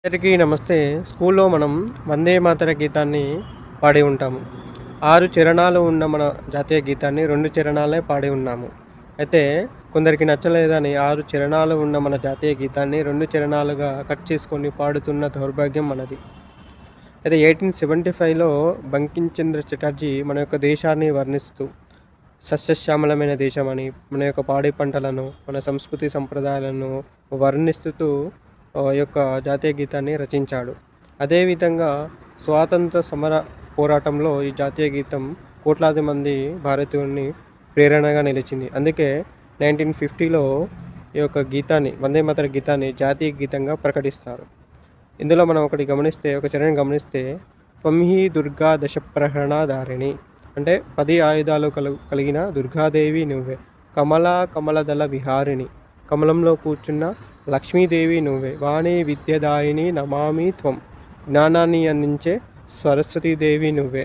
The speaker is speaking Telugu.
అందరికీ నమస్తే. స్కూల్లో మనం వందే మాతర గీతాన్ని పాడి ఉంటాము. 6 చరణాలు ఉన్న మన జాతీయ గీతాన్ని 2 చరణాలే పాడి ఉన్నాము. అయితే కొందరికి నచ్చలేదని 6 చరణాలు ఉన్న మన జాతీయ గీతాన్ని 2 చరణాలుగా కట్ చేసుకొని పాడుతున్న దౌర్భాగ్యం మనది. అయితే 1875లో బంకించంద్ర చటర్జీ మన యొక్క దేశాన్ని వర్ణిస్తూ సస్యశ్యామలమైన దేశమని, మన యొక్క పాడి పంటలను, మన సంస్కృతి సంప్రదాయాలను వర్ణిస్తూ ఈ యొక్క జాతీయ గీతాన్ని రచించాడు. అదేవిధంగా స్వాతంత్ర సమర పోరాటంలో ఈ జాతీయ గీతం కోట్లాది మంది భారతీయుల్ని ప్రేరణగా నిలిచింది. అందుకే 1950లో ఈ యొక్క గీతాన్ని, వందే మాతర గీతాన్ని జాతీయ గీతంగా ప్రకటిస్తారు. ఇందులో మనం ఒక చరణం గమనిస్తే త్వం హి దుర్గా దశప్రహరణధారిణి అంటే 10 ఆయుధాలు కలిగిన దుర్గాదేవి నువ్వే, కమలదళ విహారిణి కమలంలో కూర్చున్న లక్ష్మీదేవి నువ్వే, వాణి విద్యదాయిని నమామి త్వం, జ్ఞానాన్ని అందించే సరస్వతీదేవి నువ్వే.